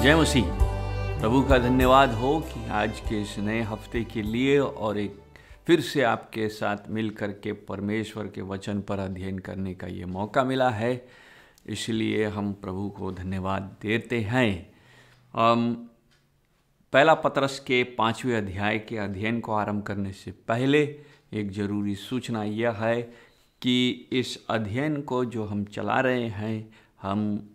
जय मसीह। प्रभु का धन्यवाद हो कि आज के इस नए हफ्ते के लिए और एक फिर से आपके साथ मिल कर के परमेश्वर के वचन पर अध्ययन करने का ये मौका मिला है। इसलिए हम प्रभु को धन्यवाद देते हैं। पहला पतरस के 5वें अध्याय के अध्ययन को आरंभ करने से पहले एक ज़रूरी सूचना यह है कि इस अध्ययन को जो हम चला रहे हैं, हम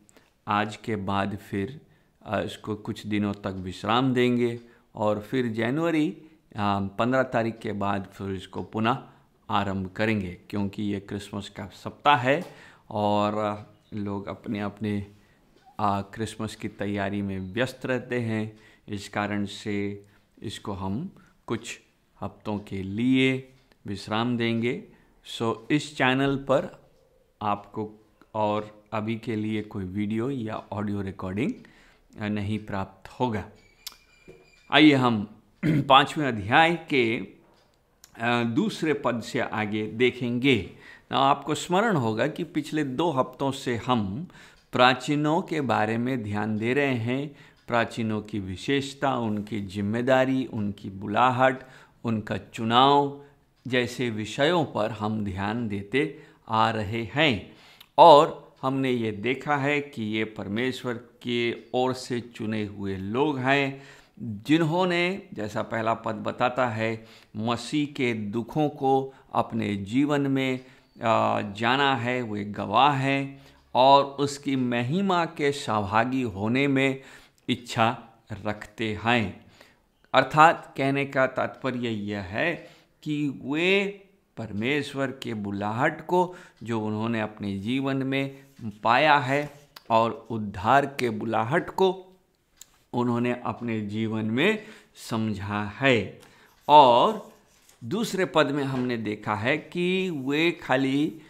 आज के बाद फिर इसको कुछ दिनों तक विश्राम देंगे और फिर जनवरी 15 तारीख के बाद फिर इसको पुनः आरंभ करेंगे, क्योंकि ये क्रिसमस का सप्ताह है और लोग अपने अपने क्रिसमस की तैयारी में व्यस्त रहते हैं। इस कारण से इसको हम कुछ हफ्तों के लिए विश्राम देंगे। इस चैनल पर आपको और अभी के लिए कोई वीडियो या ऑडियो रिकॉर्डिंग नहीं प्राप्त होगा। आइए हम 5वें अध्याय के दूसरे पद से आगे देखेंगे। आपको स्मरण होगा कि पिछले 2 हफ्तों से हम प्राचीनों के बारे में ध्यान दे रहे हैं। प्राचीनों की विशेषता, उनकी जिम्मेदारी, उनकी बुलाहट, उनका चुनाव जैसे विषयों पर हम ध्यान देते आ रहे हैं और हमने ये देखा है कि ये परमेश्वर के ओर से चुने हुए लोग हैं, जिन्होंने, जैसा पहला पद बताता है, मसीह के दुखों को अपने जीवन में जाना है। वे गवाह हैं और उसकी महिमा के सहभागी होने में इच्छा रखते हैं। अर्थात कहने का तात्पर्य यह है कि वे परमेश्वर के बुलाहट को जो उन्होंने अपने जीवन में पाया है और उद्धार के बुलाहट को उन्होंने अपने जीवन में समझा है। और दूसरे पद में हमने देखा है कि वे खाली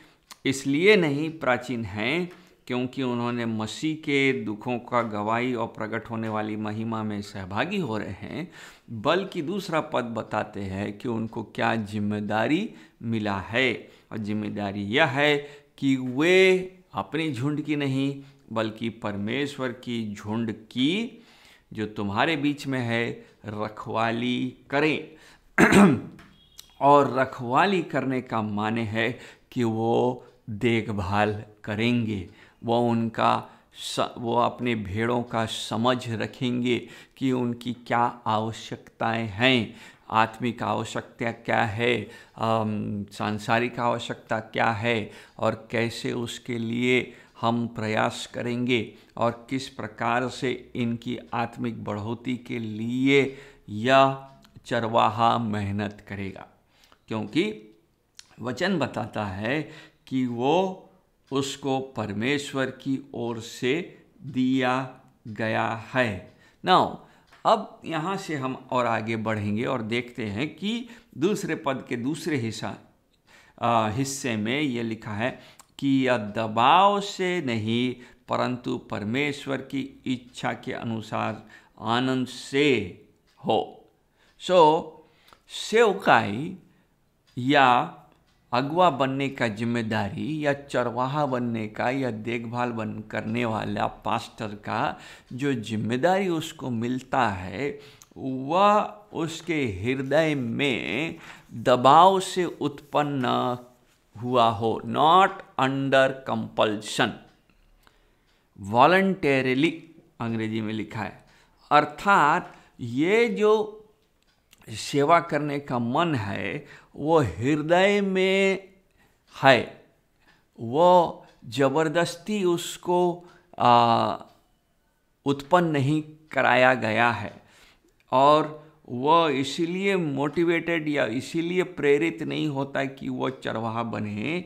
इसलिए नहीं प्राचीन हैं क्योंकि उन्होंने मसीह के दुखों का गवाही और प्रकट होने वाली महिमा में सहभागी हो रहे हैं, बल्कि दूसरा पद बताते हैं कि उनको क्या जिम्मेदारी मिला है। और जिम्मेदारी यह है कि वे अपनी झुंड की नहीं बल्कि परमेश्वर की झुंड की, जो तुम्हारे बीच में है, रखवाली करें। और रखवाली करने का माने है कि वो देखभाल करेंगे, वो अपने भेड़ों का समझ रखेंगे कि उनकी क्या आवश्यकताएं हैं, आत्मिक आवश्यकता क्या है, सांसारिक आवश्यकता क्या है और कैसे उसके लिए हम प्रयास करेंगे और किस प्रकार से इनकी आत्मिक बढ़ोतरी के लिए यह चरवाहा मेहनत करेगा। क्योंकि वचन बताता है कि वो उसको परमेश्वर की ओर से दिया गया है। नाउ अब यहाँ से हम और आगे बढ़ेंगे और देखते हैं कि दूसरे पद के दूसरे हिस्से में ये लिखा है कि यह दबाव से नहीं परंतु परमेश्वर की इच्छा के अनुसार आनंद से हो। सेवकाई या अगुआ बनने का जिम्मेदारी या चरवाहा बनने का या देखभाल करने वाला पास्टर का जो जिम्मेदारी उसको मिलता है, वह उसके हृदय में दबाव से उत्पन्न हुआ हो, नॉट अंडर कंपल्शन, वॉलंटरीली अंग्रेजी में लिखा है। अर्थात ये जो सेवा करने का मन है वो हृदय में है, वो जबरदस्ती उसको उत्पन्न नहीं कराया गया है और वह इसीलिए मोटिवेटेड या इसीलिए प्रेरित नहीं होता कि वो चरवाहा बने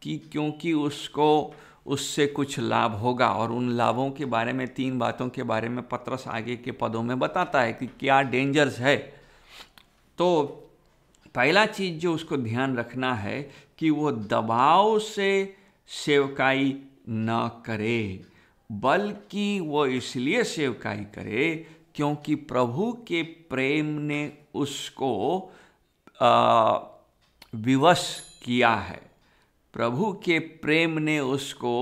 कि क्योंकि उसको उससे कुछ लाभ होगा। और उन लाभों के बारे में 3 बातों के बारे में पतरस आगे के पदों में बताता है कि क्या डेंजर्स है। तो पहला चीज़ जो उसको ध्यान रखना है कि वो दबाव से सेवकाई न करे, बल्कि वो इसलिए सेवकाई करे क्योंकि प्रभु के प्रेम ने उसको विवश किया है। प्रभु के प्रेम ने उसको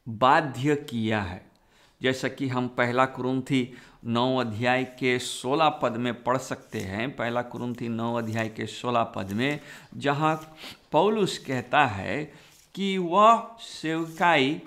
बाध्य किया है। जैसा कि हम पहला कुरिन्थी 9 अध्याय के 16 पद में पढ़ सकते हैं। पहला कुरिन्थी 9 अध्याय के 16 पद में, जहाँ पौलुस कहता है कि वह सेवकाई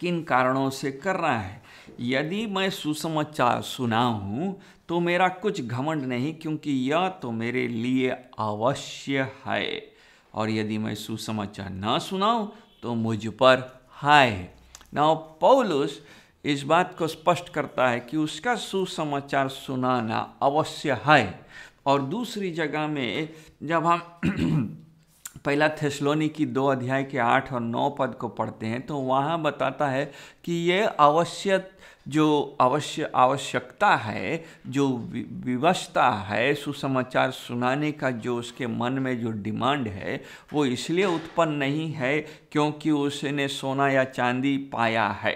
किन कारणों से कर रहा है। यदि मैं सुसमाचार सुनाऊं तो मेरा कुछ घमंड नहीं, क्योंकि यह तो मेरे लिए अवश्य है, और यदि मैं सुसमाचार न सुनाऊं तो मुझ पर हाय है। नाउ पौलुस इस बात को स्पष्ट करता है कि उसका सुसमाचार सुनाना अवश्य है। और दूसरी जगह में जब हम पहला थेसलोनिकी 2 अध्याय के 8 और 9 पद को पढ़ते हैं तो वहाँ बताता है कि ये आवश्यकता है, जो विवशता है सुसमाचार सुनाने का, जो उसके मन में जो डिमांड है, वो इसलिए उत्पन्न नहीं है क्योंकि उसने सोना या चांदी पाया है,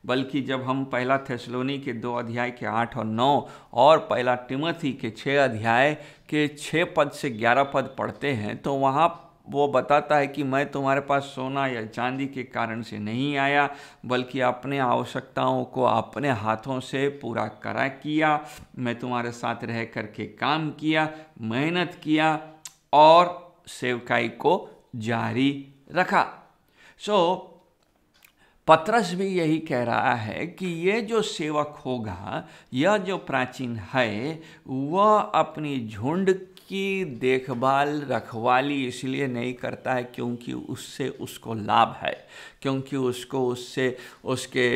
बल्कि जब हम पहला थेसलोनी के 2 अध्याय के 8 और 9 और पहला तिमोथी के 6 अध्याय के 6 पद से 11 पद पढ़ते हैं तो वहाँ वो बताता है कि मैं तुम्हारे पास सोना या चांदी के कारण से नहीं आया, बल्कि अपने आवश्यकताओं को अपने हाथों से पूरा करा किया। मैं तुम्हारे साथ रह करके काम किया, मेहनत किया और सेवकाई को जारी रखा। पतरस भी यही कह रहा है कि ये जो सेवक होगा, यह जो प्राचीन है, वह अपनी झुंड की देखभाल रखवाली इसलिए नहीं करता है क्योंकि उससे उसको लाभ है, क्योंकि उसको उससे उसके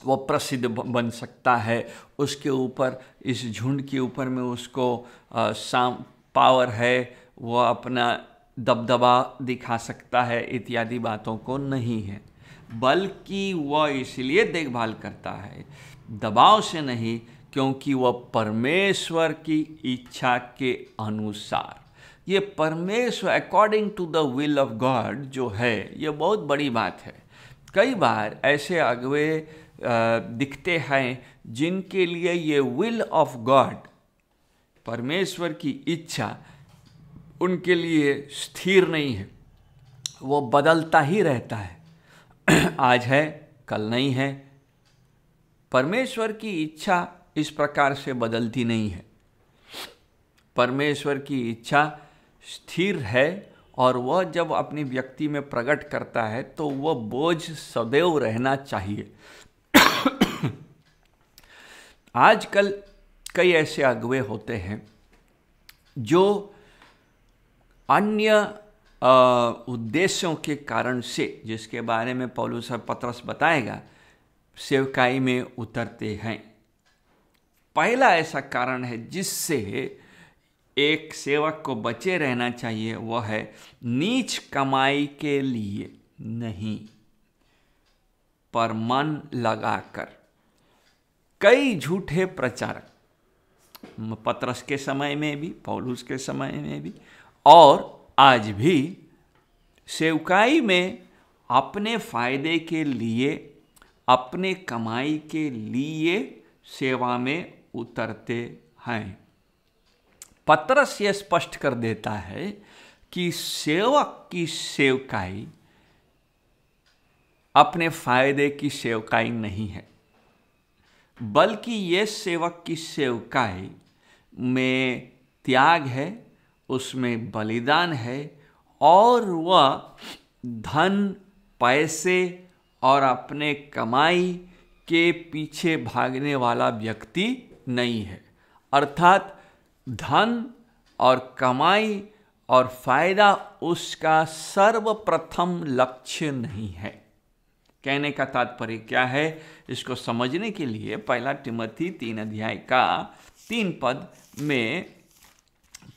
वो प्रसिद्ध बन सकता है, उसके ऊपर, इस झुंड के ऊपर में उसको पावर है, वो अपना दबदबा दिखा सकता है, इत्यादि बातों को नहीं है, बल्कि वह इसलिए देखभाल करता है दबाव से नहीं, क्योंकि वह परमेश्वर की इच्छा के अनुसार, ये परमेश्वर according to the will of God जो है, ये बहुत बड़ी बात है। कई बार ऐसे अगुवे दिखते हैं जिनके लिए ये विल ऑफ गॉड, परमेश्वर की इच्छा, उनके लिए स्थिर नहीं है, वो बदलता ही रहता है। आज है, कल नहीं है। परमेश्वर की इच्छा इस प्रकार से बदलती नहीं है। परमेश्वर की इच्छा स्थिर है, और वह जब अपनी व्यक्ति में प्रकट करता है तो वह बोझ सदैव रहना चाहिए। आजकल कई ऐसे अगुवे होते हैं जो अन्य उद्देश्यों के कारण से, जिसके बारे में पौलुस और पतरस बताएगा, सेवकाई में उतरते हैं। पहला ऐसा कारण है जिससे एक सेवक को बचे रहना चाहिए, वह है नीच कमाई के लिए नहीं, पर मन लगाकर। कई झूठे प्रचारक पतरस के समय में भी, पौलुस के समय में भी और आज भी सेवकाई में अपने फायदे के लिए, अपने कमाई के लिए सेवा में उतरते हैं। पतरस यह स्पष्ट कर देता है कि सेवक की सेवकाई अपने फायदे की सेवकाई नहीं है, बल्कि ये सेवक की सेवकाई में त्याग है, उसमें बलिदान है, और वह धन, पैसे और अपने कमाई के पीछे भागने वाला व्यक्ति नहीं है। अर्थात धन और कमाई और फायदा उसका सर्वप्रथम लक्ष्य नहीं है। कहने का तात्पर्य क्या है, इसको समझने के लिए पहला तिमोथी 3 अध्याय का 3 पद में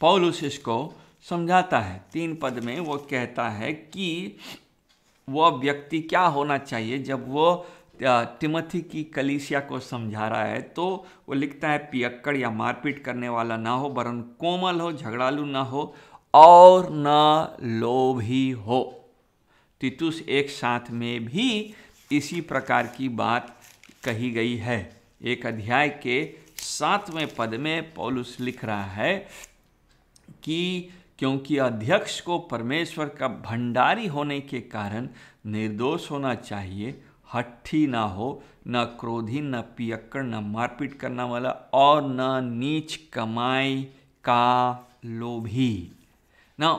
पौलुस इसको समझाता है। 3 पद में वो कहता है कि वह व्यक्ति क्या होना चाहिए। जब वो तिमोथी की कलीसिया को समझा रहा है तो वो लिखता है, पियक्कड़ या मारपीट करने वाला ना हो, वरन कोमल हो, झगड़ालू ना हो और न लोभी हो। तीतुस 1:7 में भी इसी प्रकार की बात कही गई है। 1 अध्याय के 7वें पद में पौलुस लिख रहा है कि क्योंकि अध्यक्ष को परमेश्वर का भंडारी होने के कारण निर्दोष होना चाहिए, हठी ना हो, न क्रोधी, न पियक्कड़, न मारपीट करने वाला और न नीच कमाई का लोभी। ना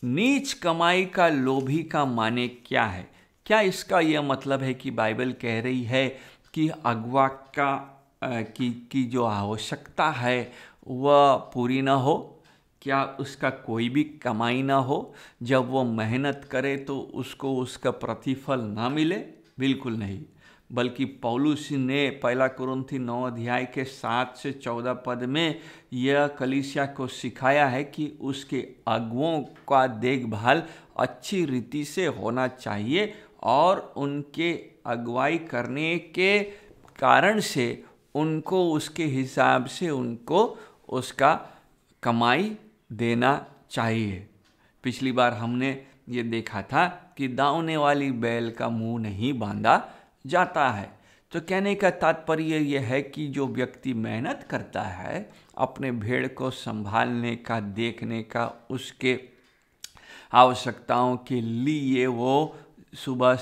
नीच कमाई का लोभी का माने क्या है? क्या इसका यह मतलब है कि बाइबल कह रही है कि अगुआ की जो आवश्यकता है वह पूरी ना हो? क्या उसका कोई भी कमाई ना हो? जब वो मेहनत करे तो उसको उसका प्रतिफल ना मिले? बिल्कुल नहीं। बल्कि पौलुस ने 1 कुरिन्थी 9 अध्याय के 7 से 14 पद में यह कलीसिया को सिखाया है कि उसके अगुओं का देखभाल अच्छी रीति से होना चाहिए और उनके अगुवाई करने के कारण से उनको उसके हिसाब से उनको उसका कमाई देना चाहिए। पिछली बार हमने ये देखा था कि दावने वाली बैल का मुंह नहीं बांधा जाता है। तो कहने का तात्पर्य यह है कि जो व्यक्ति मेहनत करता है अपने भेड़ को संभालने का, देखने का, उसके आवश्यकताओं के लिए वो सुबह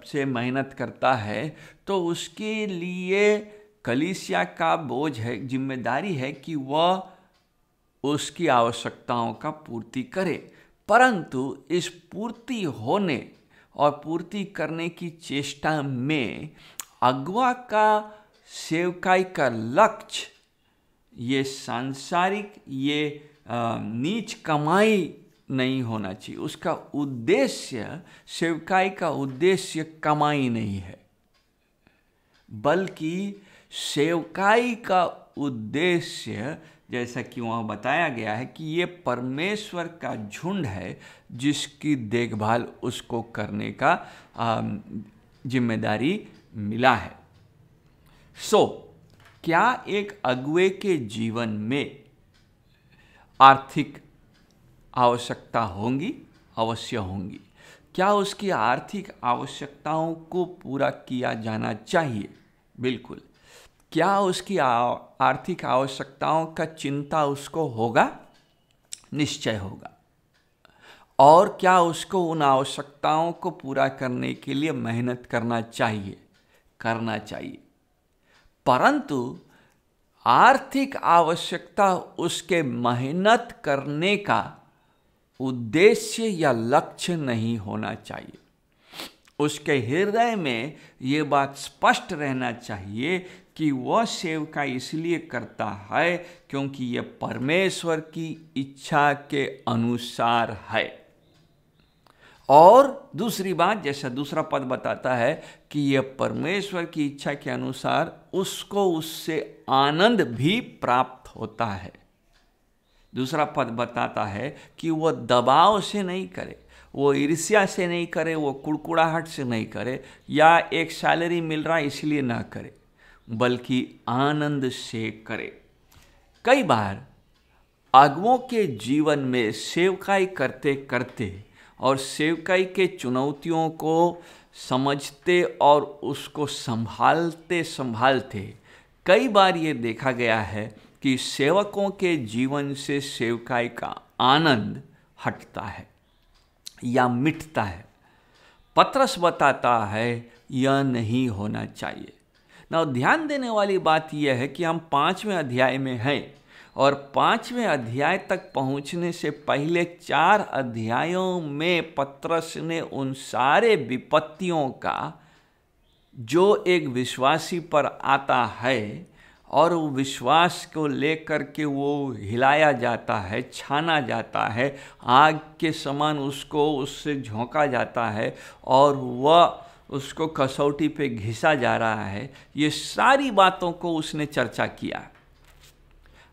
से मेहनत करता है, तो उसके लिए कलीसिया का बोझ है, जिम्मेदारी है कि वह उसकी आवश्यकताओं का पूर्ति करे। परंतु इस पूर्ति होने और पूर्ति करने की चेष्टा में अगुआ का सेवकाई का लक्ष्य ये सांसारिक, ये नीच कमाई नहीं होना चाहिए। उसका उद्देश्य, सेवकाई का उद्देश्य कमाई नहीं है, बल्कि सेवकाई का उद्देश्य, जैसा कि वहाँ बताया गया है कि ये परमेश्वर का झुंड है जिसकी देखभाल उसको करने का जिम्मेदारी मिला है। क्या एक अगुए के जीवन में आर्थिक आवश्यकता होंगी? अवश्य होंगी। क्या उसकी आर्थिक आवश्यकताओं को पूरा किया जाना चाहिए? बिल्कुल। क्या उसकी आर्थिक आवश्यकताओं का चिंता उसको होगा? निश्चय होगा। और क्या उसको उन आवश्यकताओं को पूरा करने के लिए मेहनत करना चाहिए? करना चाहिए। परंतु आर्थिक आवश्यकता उसके मेहनत करने का उद्देश्य या लक्ष्य नहीं होना चाहिए। उसके हृदय में ये बात स्पष्ट रहना चाहिए कि वह सेवका इसलिए करता है क्योंकि यह परमेश्वर की इच्छा के अनुसार है। और दूसरी बात, जैसा दूसरा पद बताता है कि यह परमेश्वर की इच्छा के अनुसार उसको उससे आनंद भी प्राप्त होता है। दूसरा पद बताता है कि वह दबाव से नहीं करे, वो ईर्ष्या से नहीं करे, वो कुड़कुड़ाहट से नहीं करे, या एक सैलरी मिल रहा है इसलिए ना करे, बल्कि आनंद से करे। कई बार अगुओं के जीवन में सेवकाई करते करते और सेवकाई के चुनौतियों को समझते और उसको संभालते संभालते कई बार ये देखा गया है कि सेवकों के जीवन से सेवकाई का आनंद हटता है या मिटता है। पतरस बताता है यह नहीं होना चाहिए। ना ध्यान देने वाली बात यह है कि हम 5वें अध्याय में हैं और 5वें अध्याय तक पहुंचने से पहले 4 अध्यायों में पतरस ने उन सारे विपत्तियों का जो एक विश्वासी पर आता है और वो विश्वास को लेकर के वो हिलाया जाता है, छाना जाता है, आग के समान उसको उससे झोंका जाता है और वह उसको कसौटी पे घिसा जा रहा है, ये सारी बातों को उसने चर्चा किया।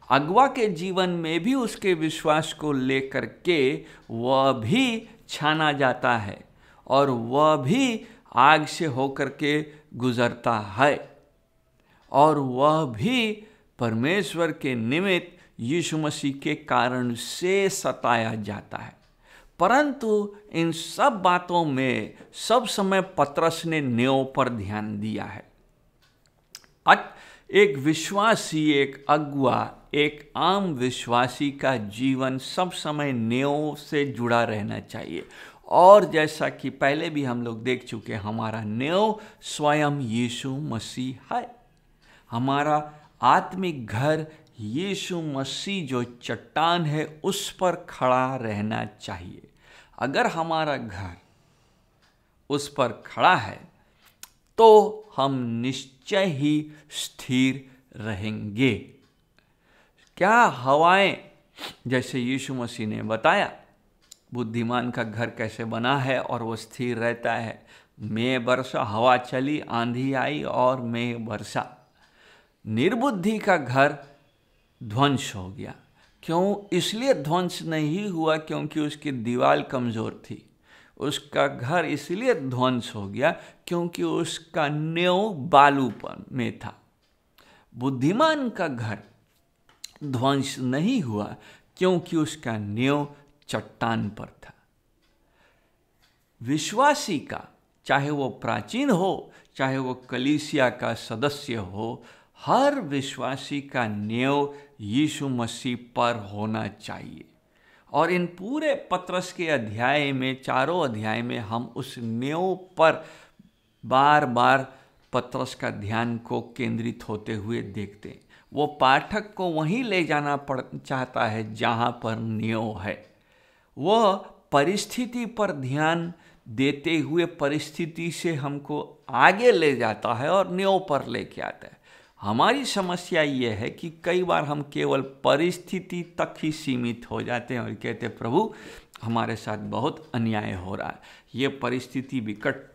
अगुआ के जीवन में भी उसके विश्वास को लेकर के वह भी छाना जाता है और वह भी आग से होकर के गुजरता है और वह भी परमेश्वर के निमित्त यीशु मसीह के कारण से सताया जाता है। परंतु इन सब बातों में सब समय पतरस ने न्याय पर ध्यान दिया है। एक विश्वासी, एक अगुआ एक आम विश्वासी का जीवन सब समय नेव से जुड़ा रहना चाहिए। और जैसा कि पहले भी हम लोग देख चुके, हमारा नेव स्वयं यीशु मसीह है। हमारा आत्मिक घर यीशु मसीह जो चट्टान है उस पर खड़ा रहना चाहिए। अगर हमारा घर उस पर खड़ा है तो हम निश्चय ही स्थिर रहेंगे। क्या हवाएं, जैसे यीशु मसीह ने बताया बुद्धिमान का घर कैसे बना है और वो स्थिर रहता है। मैं बरसा, हवा चली, आंधी आई और मैं बरसा। निर्बुद्धि का घर ध्वंस हो गया। क्यों? इसलिए ध्वंस नहीं हुआ क्योंकि उसकी दीवार कमजोर थी। उसका घर इसलिए ध्वंस हो गया क्योंकि उसका नेव बालूपन में था। बुद्धिमान का घर ध्वंस नहीं हुआ क्योंकि उसका नेव चट्टान पर था। विश्वासी का, चाहे वो प्राचीन हो, चाहे वो कलीसिया का सदस्य हो, हर विश्वासी का नेव यीशु मसीह पर होना चाहिए। और इन पूरे पत्रस के अध्याय में, चारों अध्याय में हम उस नेव पर बार बार पत्रस का ध्यान को केंद्रित होते हुए देखते हैं। वो पाठक को वहीं ले जाना चाहता है जहाँ पर नेव है। वह परिस्थिति पर ध्यान देते हुए परिस्थिति से हमको आगे ले जाता है और नेव पर लेके आता है। हमारी समस्या ये है कि कई बार हम केवल परिस्थिति तक ही सीमित हो जाते हैं और कहते हैं प्रभु हमारे साथ बहुत अन्याय हो रहा है, ये परिस्थिति विकट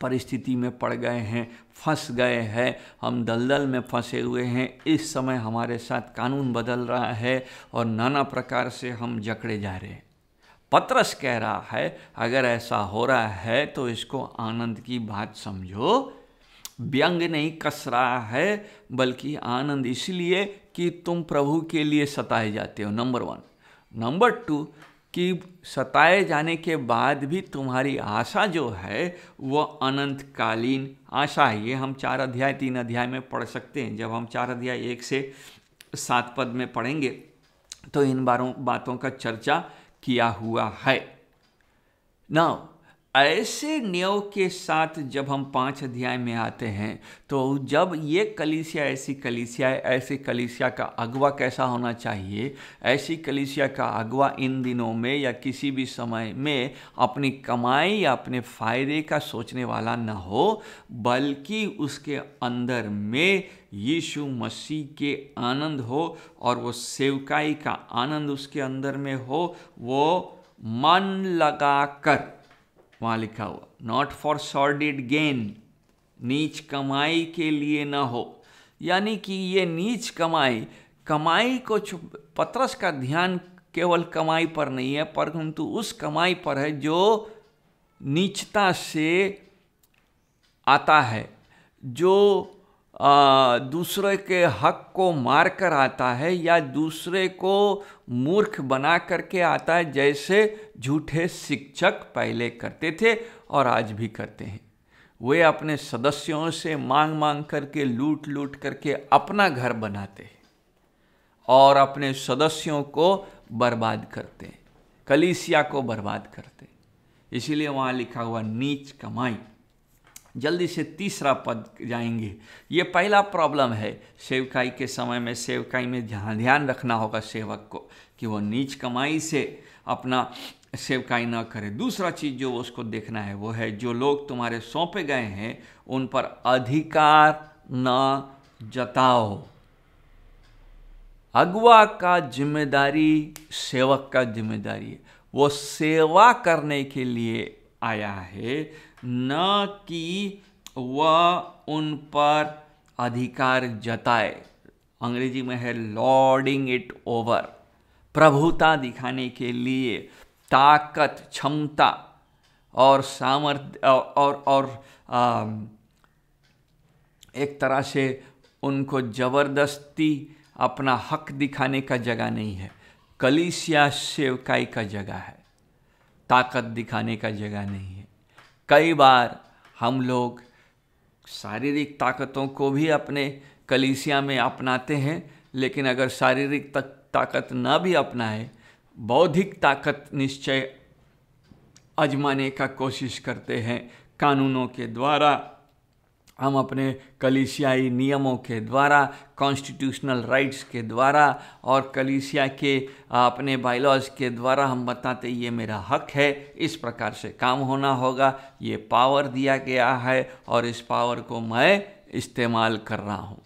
परिस्थिति में पड़ गए हैं, फंस गए हैं, हम दलदल में फंसे हुए हैं, इस समय हमारे साथ कानून बदल रहा है और नाना प्रकार से हम जकड़े जा रहे हैं। पत्रस कह रहा है अगर ऐसा हो रहा है तो इसको आनंद की बात समझो। व्यंग नहीं कस रहा है, बल्कि आनंद इसलिए कि तुम प्रभु के लिए सताए जाते हो, नंबर 1। नंबर 2 कि सताए जाने के बाद भी तुम्हारी आशा जो है वो अनंतकालीन आशा है। ये हम 4 अध्याय 3 अध्याय में पढ़ सकते हैं। जब हम 4 अध्याय 1 से 7 पद में पढ़ेंगे तो इन बातों का चर्चा किया हुआ है। नाउ ऐसे नियम के साथ जब हम 5 अध्याय में आते हैं तो जब ये कलीसिया ऐसी कलीसिया है, ऐसी कलीसिया का अगुवा कैसा होना चाहिए? ऐसी कलीसिया का अगुवा इन दिनों में या किसी भी समय में अपनी कमाई या अपने फायदे का सोचने वाला न हो, बल्कि उसके अंदर में यीशु मसीह के आनंद हो और वो सेवकाई का आनंद उसके अंदर में हो। वो मन लगा कर, वहाँ लिखा हुआ नॉट फॉर सॉर्डिड गेन, नीच कमाई के लिए ना हो। यानी कि ये नीच कमाई को पत्रस का ध्यान केवल कमाई पर नहीं है, परंतु उस कमाई पर है जो नीचता से आता है, जो दूसरे के हक को मार कर आता है या दूसरे को मूर्ख बना करके आता है, जैसे झूठे शिक्षक पहले करते थे और आज भी करते हैं। वे अपने सदस्यों से मांग करके लूट करके अपना घर बनाते हैं और अपने सदस्यों को बर्बाद करते हैं, कलीसिया को बर्बाद करते हैं। इसीलिए वहाँ लिखा हुआ नीच कमाई। जल्दी से 3रा पद जाएंगे। ये पहला प्रॉब्लम है सेवकाई के समय में। सेवकाई में ध्यान रखना होगा सेवक को कि वो नीच कमाई से अपना सेवकाई ना करे। दूसरा चीज़ जो उसको देखना है वो है जो लोग तुम्हारे सौंपे गए हैं उन पर अधिकार न जताओ। अगुआ का जिम्मेदारी सेवक का जिम्मेदारी है। वो सेवा करने के लिए आया है, न कि वह उन पर अधिकार जताए। अंग्रेजी में है लॉर्डिंग इट ओवर। प्रभुता दिखाने के लिए ताकत, क्षमता और सामर्थ्य और एक तरह से उनको जबरदस्ती अपना हक दिखाने का जगह नहीं है। कलीसिया सेवकाई का जगह है, ताकत दिखाने का जगह नहीं है। कई बार हम लोग शारीरिक ताकतों को भी अपने कलीसिया में अपनाते हैं, लेकिन अगर शारीरिक ताकत ना भी अपनाए, बौद्धिक ताकत निश्चय आजमाने का कोशिश करते हैं। कानूनों के द्वारा, हम अपने कलीसियाई नियमों के द्वारा, कॉन्स्टिट्यूशनल राइट्स के द्वारा और कलीसिया के अपने बायलॉज के द्वारा हम बताते ये मेरा हक है, इस प्रकार से काम होना होगा, ये पावर दिया गया है और इस पावर को मैं इस्तेमाल कर रहा हूँ।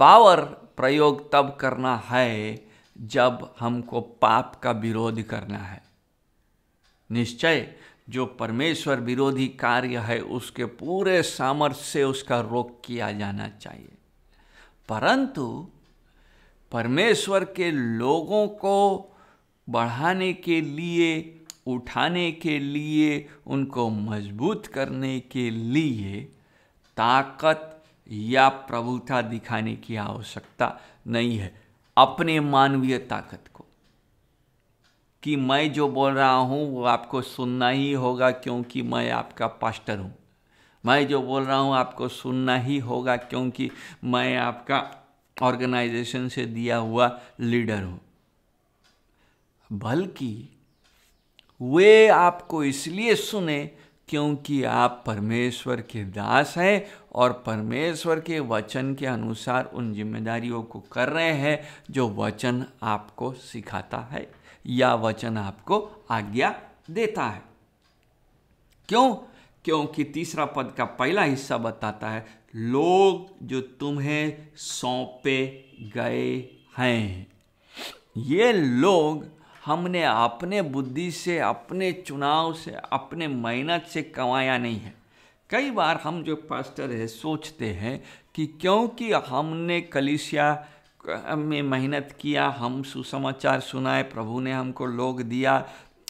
पावर प्रयोग तब करना है जब हमको पाप का विरोध करना है। निश्चय जो परमेश्वर विरोधी कार्य है उसके पूरे सामर्थ्य से उसका रोक किया जाना चाहिए, परंतु परमेश्वर के लोगों को बढ़ाने के लिए, उठाने के लिए, उनको मजबूत करने के लिए ताकत या प्रभुता दिखाने की आवश्यकता नहीं है। अपने मानवीय ताकत को, कि मैं जो बोल रहा हूँ वो आपको सुनना ही होगा क्योंकि मैं आपका पास्टर हूँ, मैं जो बोल रहा हूँ आपको सुनना ही होगा क्योंकि मैं आपका ऑर्गेनाइजेशन से दिया हुआ लीडर हूँ, बल्कि वे आपको इसलिए सुने क्योंकि आप परमेश्वर के दास हैं और परमेश्वर के वचन के अनुसार उन जिम्मेदारियों को कर रहे हैं जो वचन आपको सिखाता है या वचन आपको आज्ञा देता है। क्यों? क्योंकि तीसरा पद का पहला हिस्सा बताता है, लोग जो तुम्हें सौंपे गए हैं। ये लोग हमने अपने बुद्धि से, अपने चुनाव से, अपने मेहनत से कमाया नहीं है। कई बार हम जो पास्टर है सोचते हैं कि क्योंकि हमने कलीसिया में मेहनत किया, हम सुसमाचार सुनाए, प्रभु ने हमको लोग दिया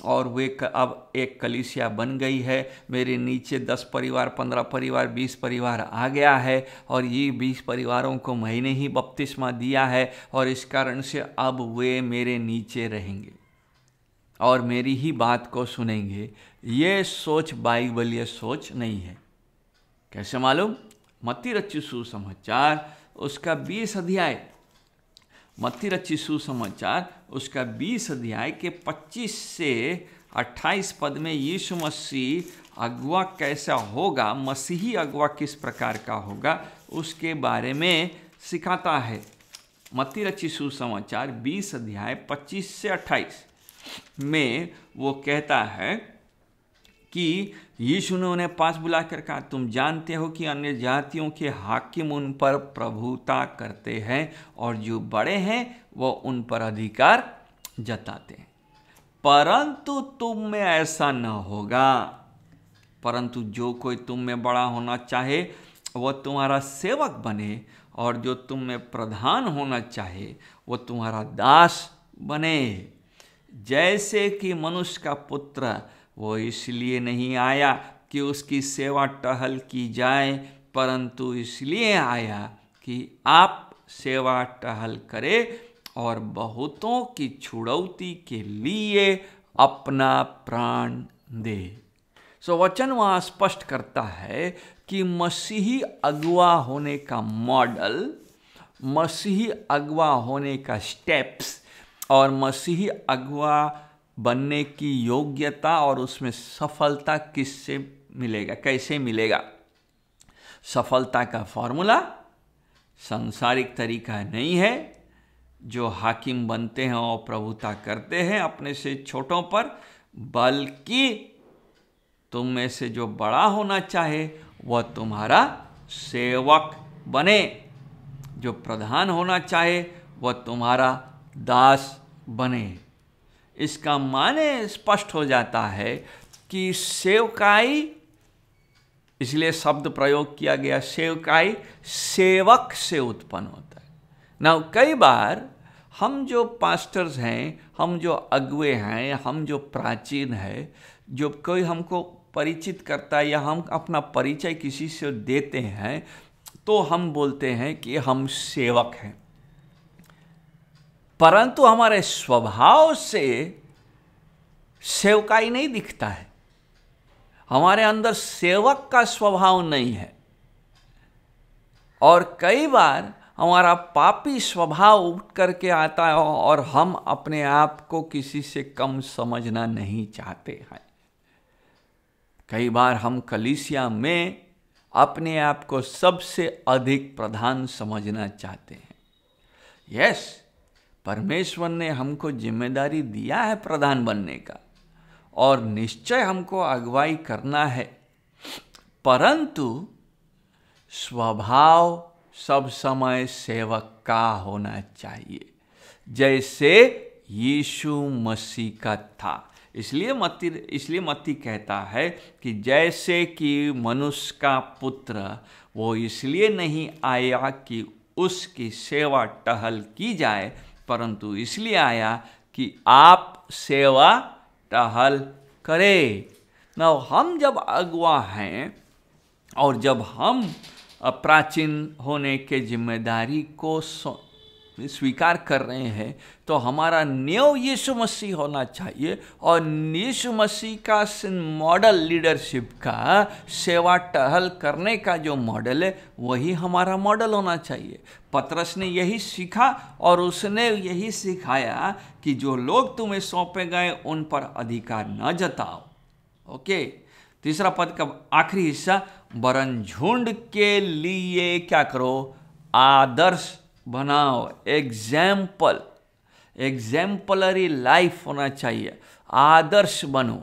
और वे अब एक कलीसिया बन गई है, मेरे नीचे 10 परिवार, 15 परिवार, 20 परिवार आ गया है और ये 20 परिवारों को मैंने ही बपतिस्मा दिया है और इस कारण से अब वे मेरे नीचे रहेंगे और मेरी ही बात को सुनेंगे। ये सोच बाइबलीय सोच नहीं है। कैसे मालूम? मत्ती रचित सुसमाचार उसका 20 अध्याय, मत्ती रचित सुसमाचार उसका 20 अध्याय के 25 से 28 पद में यीशु मसीह अगुआ कैसा होगा, मसीही अगुआ किस प्रकार का होगा, उसके बारे में सिखाता है। मत्ती रचित सुसमाचार 20 अध्याय 25 से 28 में वो कहता है कि यीशु ने उन्हें पास बुलाकर कहा, तुम जानते हो कि अन्य जातियों के हाकिम उन पर प्रभुता करते हैं और जो बड़े हैं वो उन पर अधिकार जताते हैं, परंतु तुम में ऐसा न होगा। परंतु जो कोई तुम में बड़ा होना चाहे वो तुम्हारा सेवक बने और जो तुम में प्रधान होना चाहे वो तुम्हारा दास बने। जैसे कि मनुष्य का पुत्र वो इसलिए नहीं आया कि उसकी सेवा टहल की जाए, परंतु इसलिए आया कि आप सेवा टहल करें और बहुतों की छुड़ौती के लिए अपना प्राण दे। सो वचन वहाँ स्पष्ट करता है कि मसीही अगुआ होने का मॉडल, मसीही अगुआ होने का स्टेप्स और मसीही अगुआ बनने की योग्यता और उसमें सफलता किससे मिलेगा, कैसे मिलेगा। सफलता का फॉर्मूला सांसारिक तरीका नहीं है जो हाकिम बनते हैं और प्रभुता करते हैं अपने से छोटों पर, बल्कि तुम में से जो बड़ा होना चाहे वह तुम्हारा सेवक बने, जो प्रधान होना चाहे वह तुम्हारा दास बने। इसका माने स्पष्ट हो जाता है कि सेवकाई, इसलिए शब्द प्रयोग किया गया, सेवकाई सेवक से उत्पन्न होता है ना। कई बार हम जो पास्टर्स हैं, हम जो अगुए हैं, हम जो प्राचीन हैं, जो कोई हमको परिचित करता है या हम अपना परिचय किसी से देते हैं तो हम बोलते हैं कि हम सेवक हैं, परंतु हमारे स्वभाव से सेवकाई नहीं दिखता है, हमारे अंदर सेवक का स्वभाव नहीं है। और कई बार हमारा पापी स्वभाव उठ करके आता है और हम अपने आप को किसी से कम समझना नहीं चाहते हैं। कई बार हम कलीसिया में अपने आप को सबसे अधिक प्रधान समझना चाहते हैं। यस, परमेश्वर ने हमको जिम्मेदारी दिया है प्रधान बनने का और निश्चय हमको अगुवाई करना है, परंतु स्वभाव सब समय सेवक का होना चाहिए, जैसे यीशु मसीह का था। इसलिए मत्ती कहता है कि जैसे कि मनुष्य का पुत्र वो इसलिए नहीं आया कि उसकी सेवा टहल की जाए, परंतु इसलिए आया कि आप सेवा टहल करें। ना हम जब अगुआ हैं और जब हम प्राचीन होने के जिम्मेदारी को स्वीकार कर रहे हैं, तो हमारा न्यू यीशु मसीह होना चाहिए और यीशु मसीह का मॉडल लीडरशिप का, सेवा टहल करने का जो मॉडल है वही हमारा मॉडल होना चाहिए। पतरस ने यही सीखा और उसने यही सिखाया कि जो लोग तुम्हें सौंपे गए उन पर अधिकार न जताओ। ओके, तीसरा पद का आखिरी हिस्सा, वरन झुंड के लिए क्या करो, आदर्श बनाओ। एग्जाम्पलरी लाइफ होना चाहिए, आदर्श बनो।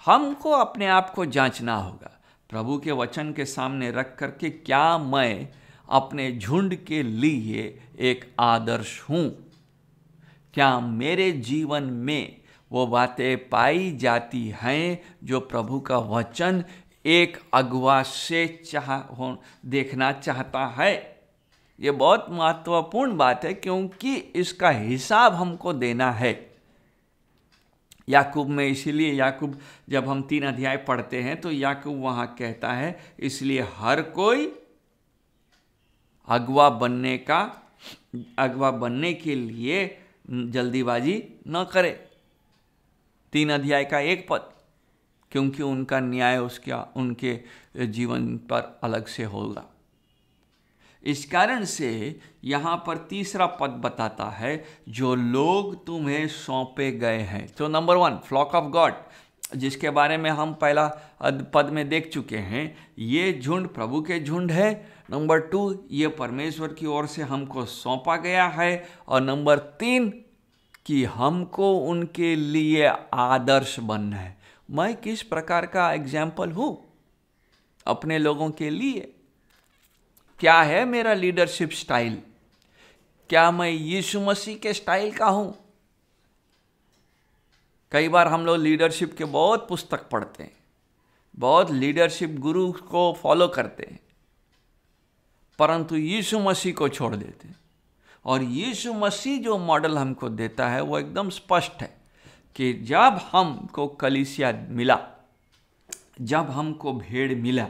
हमको अपने आप को जांचना होगा प्रभु के वचन के सामने रख करके, क्या मैं अपने झुंड के लिए एक आदर्श हूँ? क्या मेरे जीवन में वो बातें पाई जाती हैं जो प्रभु का वचन एक अगुआ से देखना चाहता है? ये बहुत महत्वपूर्ण बात है, क्योंकि इसका हिसाब हमको देना है। याकूब में, इसीलिए याकूब जब हम 3 अध्याय पढ़ते हैं तो याकूब वहाँ कहता है, इसलिए हर कोई अगुआ बनने के लिए जल्दीबाजी न करे। 3 अध्याय का 1 पद, क्योंकि उनका न्याय उनके जीवन पर अलग से होगा। इस कारण से यहाँ पर तीसरा पद बताता है, जो लोग तुम्हें सौंपे गए हैं। तो नंबर 1, फ्लॉक ऑफ गॉड, जिसके बारे में हम पहला पद में देख चुके हैं। ये झुंड प्रभु के झुंड है। नंबर 2, ये परमेश्वर की ओर से हमको सौंपा गया है। और नंबर 3, कि हमको उनके लिए आदर्श बनना है। मैं किस प्रकार का एग्जाम्पल हूँ अपने लोगों के लिए? क्या है मेरा लीडरशिप स्टाइल? क्या मैं यीशु मसीह के स्टाइल का हूं? कई बार हम लोग लीडरशिप के बहुत पुस्तक पढ़ते हैं, बहुत लीडरशिप गुरु को फॉलो करते हैं, परंतु यीशु मसीह को छोड़ देते हैं। और यीशु मसीह जो मॉडल हमको देता है वो एकदम स्पष्ट है कि जब हमको कलीसिया मिला, जब हमको भेड़ मिला,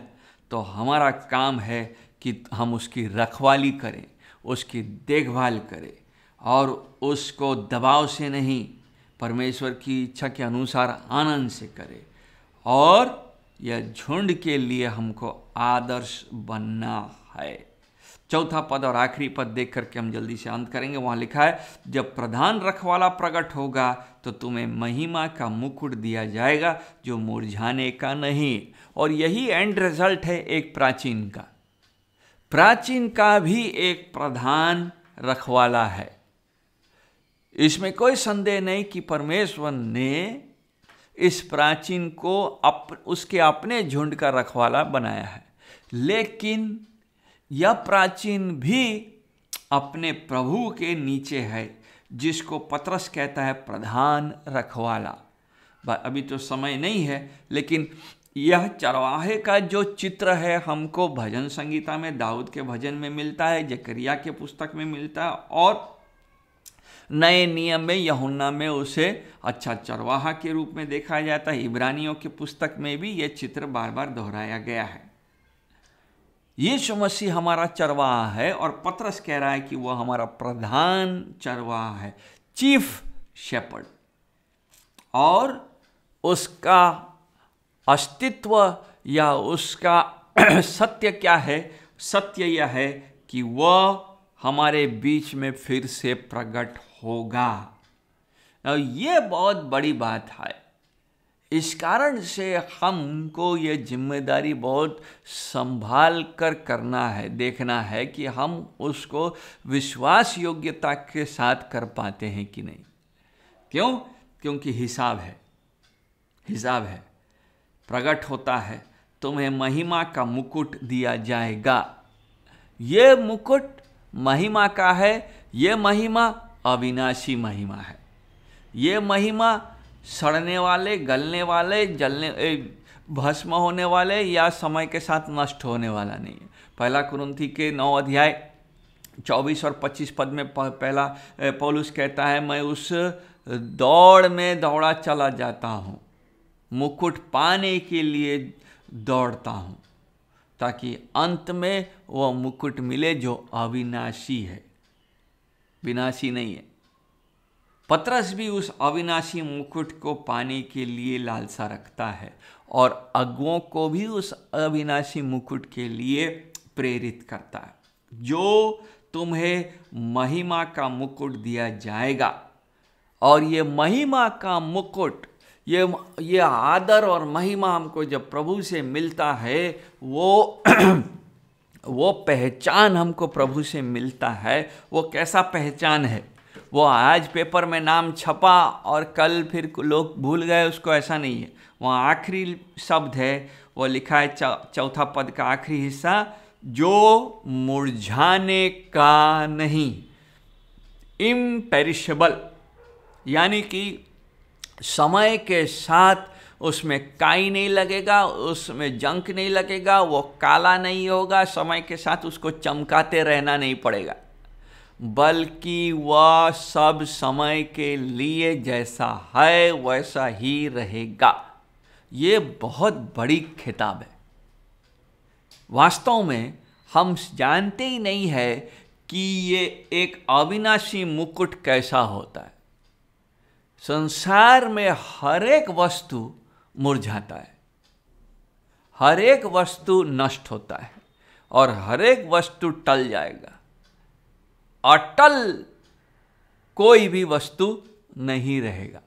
तो हमारा काम है कि हम उसकी रखवाली करें, उसकी देखभाल करें और उसको दबाव से नहीं, परमेश्वर की इच्छा के अनुसार आनंद से करें। और यह झुंड के लिए हमको आदर्श बनना है। चौथा पद और आखिरी पद देख करके हम जल्दी से अंत करेंगे। वहाँ लिखा है, जब प्रधान रखवाला प्रकट होगा तो तुम्हें महिमा का मुकुट दिया जाएगा जो मुरझाने का नहीं। और यही एंड रिजल्ट है एक प्राचीन का। प्राचीन का भी एक प्रधान रखवाला है, इसमें कोई संदेह नहीं कि परमेश्वर ने इस प्राचीन को उसके अपने झुंड का रखवाला बनाया है। लेकिन यह प्राचीन भी अपने प्रभु के नीचे है, जिसको पतरस कहता है प्रधान रखवाला। अभी तो समय नहीं है, लेकिन यह चरवाहे का जो चित्र है हमको भजन संगीता में, दाऊद के भजन में मिलता है, जकरिया के पुस्तक में मिलता है, और नए नियम में यूहन्ना में उसे अच्छा चरवाहा के रूप में देखा जाता है। इब्रानियों की पुस्तक में भी यह चित्र बार बार दोहराया गया है। यीशु मसीह हमारा चरवाहा है और पतरस कह रहा है कि वह हमारा प्रधान चरवाहा है, चीफ शेपर्ड। और उसका अस्तित्व या उसका सत्य क्या है? सत्य यह है कि वह हमारे बीच में फिर से प्रकट होगा। और ये बहुत बड़ी बात है। इस कारण से हमको ये जिम्मेदारी बहुत संभाल कर करना है, देखना है कि हम उसको विश्वास योग्यता के साथ कर पाते हैं कि नहीं। क्यों? क्योंकि हिसाब है, हिसाब है। प्रकट होता है, तुम्हें महिमा का मुकुट दिया जाएगा। ये मुकुट महिमा का है। ये महिमा अविनाशी महिमा है। ये महिमा सड़ने वाले, गलने वाले, भस्म होने वाले या समय के साथ नष्ट होने वाला नहीं है। पहला कुरिन्थी के 9 अध्याय 24 और 25 पद में पहला पौलुस कहता है, मैं उस दौड़ में दौड़ा चला जाता हूँ, मुकुट पाने के लिए दौड़ता हूँ, ताकि अंत में वह मुकुट मिले जो अविनाशी है, विनाशी नहीं है। पतरस भी उस अविनाशी मुकुट को पाने के लिए लालसा रखता है और अगुओं को भी उस अविनाशी मुकुट के लिए प्रेरित करता है। जो तुम्हें महिमा का मुकुट दिया जाएगा। और ये महिमा का मुकुट, ये आदर और महिमा हमको जब प्रभु से मिलता है, वो पहचान हमको प्रभु से मिलता है। वो कैसा पहचान है? वो आज पेपर में नाम छपा और कल फिर लोग भूल गए उसको, ऐसा नहीं है। वहाँ आखिरी शब्द है, वो लिखा है 4 पद का आखिरी हिस्सा, जो मुरझाने का नहीं, इम्पेरिशेबल, यानी कि समय के साथ उसमें काई नहीं लगेगा, उसमें जंक नहीं लगेगा, वो काला नहीं होगा, समय के साथ उसको चमकाते रहना नहीं पड़ेगा, बल्कि वह सब समय के लिए जैसा है वैसा ही रहेगा। ये बहुत बड़ी खिताब है। वास्तव में हम जानते ही नहीं है कि ये एक अविनाशी मुकुट कैसा होता है। संसार में हर एक वस्तु मुरझाता है, हर एक वस्तु नष्ट होता है और हर एक वस्तु टल जाएगा। अटल कोई भी वस्तु नहीं रहेगा।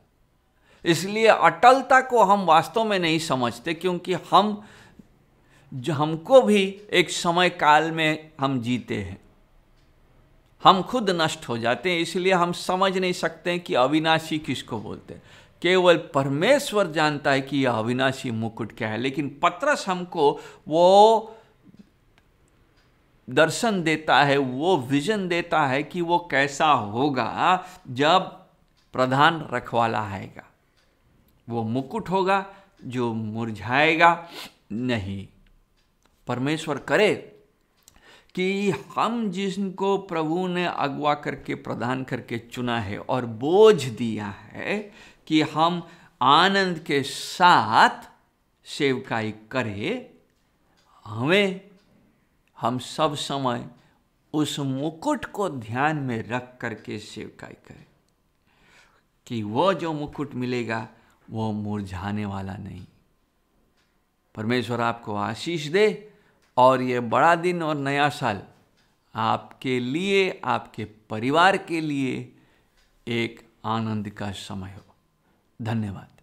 इसलिए अटलता को हम वास्तव में नहीं समझते, क्योंकि हमको भी एक समय काल में हम जीते हैं। हम खुद नष्ट हो जाते हैं, इसलिए हम समझ नहीं सकते कि अविनाशी किसको बोलते हैं। केवल परमेश्वर जानता है कि यह अविनाशी मुकुट क्या है। लेकिन पतरस हमको वो दर्शन देता है, वो विजन देता है कि वो कैसा होगा जब प्रधान रखवाला आएगा। वो मुकुट होगा जो मुरझाएगा नहीं। परमेश्वर करे कि हम जिनको प्रभु ने अगवा करके, प्रदान करके चुना है और बोझ दिया है कि हम आनंद के साथ सेवकाई करें, हम सब समय उस मुकुट को ध्यान में रख करके सेवकाई करें कि वो जो मुकुट मिलेगा वो मुरझाने वाला नहीं। परमेश्वर आपको आशीष दे और ये बड़ा दिन और नया साल आपके लिए, आपके परिवार के लिए एक आनंद का समय हो। धन्यवाद।